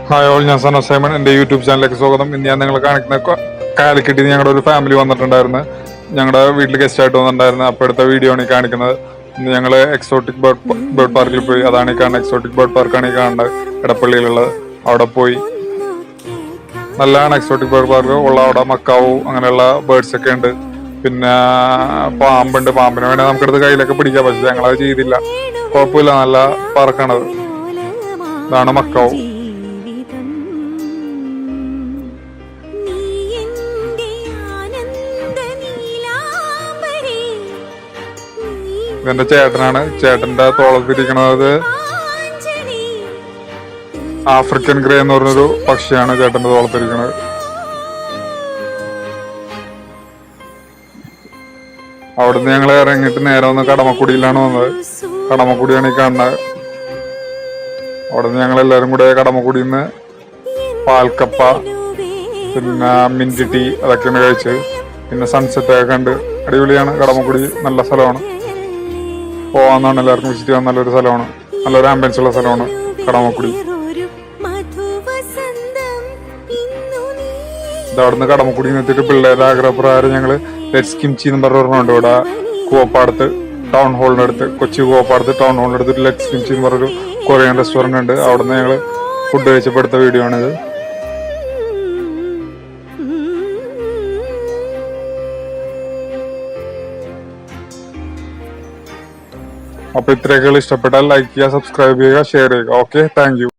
Hi all, ഞാൻ സന Simon. എൻ്റെ YouTube ചാനലിലേക്ക് സ്വാഗതം. ഇന്ന് ഞാൻ നിങ്ങളെ കാണിക്കുന്ന കാലിക്കറ്റിൽ ഞങ്ങളുടെ ഒരു ഫാമിലി വന്നിട്ടുണ്ടായിരുന്നു. ഞങ്ങളുടെ വീട്ടിൽ ഗസ്റ്റ് ആയിട്ട് വന്നിട്ടുണ്ടായിരുന്നു. അപ്പോൾ എടുത്ത വീഡിയോ ആണ് ഈ കാണിക്കുന്നത്. ഇന്ന് ഞങ്ങൾ എക്സോട്ടിക് ബേർഡ് പാർക്കിൽ പോയി. അതാണ് ഈ കാണുന്നത്, എക്സോട്ടിക് ബേർഡ് പാർക്കാണ് ഈ കാണുന്നത്, എടപ്പള്ളിയിലുള്ളത്. അവിടെ പോയി നല്ലതാണ് എക്സോട്ടിക് ബേർഡ് പാർക്ക് ഉള്ള. അവിടെ മക്കാവു അങ്ങനെയുള്ള ബേർഡ്സ് ഒക്കെ ഉണ്ട്. പിന്നെ പാമ്പുണ്ട്. പാമ്പിനെ വേണേൽ നമുക്കെടുത്ത് കയ്യിലൊക്കെ പിടിക്കാം, പക്ഷെ ഞങ്ങളത് ചെയ്തില്ല. കുഴപ്പമില്ല, നല്ല പാർക്കാണത്. ഇതാണ് മക്കാവു. ഇതെന്റെ ചേട്ടനാണ്. ചേട്ടന്റെ തോളത്തിരിക്കണത് ആഫ്രിക്കൻ ഗ്രേ എന്ന് പറഞ്ഞൊരു പക്ഷിയാണ് ചേട്ടന്റെ തോളത്തിരിക്കണത്. അവിടുന്ന് ഞങ്ങൾ ഇറങ്ങിയിട്ട് നേരെ വന്ന് കടമക്കുടിയിലാണ് വന്നത്. കടമക്കുടിയാണ് ഈ കാണുന്നത്. അവിടുന്ന് ഞങ്ങൾ എല്ലാവരും കൂടെ കടമക്കുടിയിൽ നിന്ന് പാൽക്കപ്പ പിന്നെ മിന്റ് ടീ അതൊക്കെയാണ് കഴിച്ചത്. പിന്നെ സൺസെറ്റ് ഒക്കെ കണ്ട് അടിപൊളിയാണ്. കടമക്കുടി നല്ല സ്ഥലമാണ്, പോവാന്നാണ് എല്ലാവർക്കും വിസിറ്റ് ചെയ്യാൻ നല്ലൊരു സ്ഥലമാണ്. നല്ലൊരു ആംബിയൻസ് ഉള്ള സ്ഥലമാണ് കടമക്കുടി. ഇതവിടുന്ന് കടമക്കുടി എത്തിയിട്ട് പിള്ളേരുടെ ആഗ്രഹപ്രകാരം ഞങ്ങൾ ലെറ്റ്സ് കിംചി എന്ന് പറഞ്ഞിട്ടുണ്ട്. ഇവിടെ കൂവപ്പാടത്ത് ടൗൺ ഹോളിന്റെ അടുത്ത്, കൊച്ചി കൂവപ്പാടത്ത് ടൗൺ ഹോളിന്റെ അടുത്ത് ലെറ്റ്സ് കിംചി എന്ന് പറഞ്ഞൊരു കൊറിയൻ റെസ്റ്റോറന്റ് ഉണ്ട്. അവിടുന്ന് ഞങ്ങൾ ഫുഡ് കഴിച്ചപ്പോൾ എടുത്ത വീഡിയോ ആണിത്. അപ്പൊ ഇത്രയൊക്കെ ഇഷ്ടപ്പെട്ടാൽ ലൈക്ക് ചെയ്യുക, സബ്സ്ക്രൈബ് ചെയ്യുക, ഷെയർ ചെയ്യുക. Okay, thank you.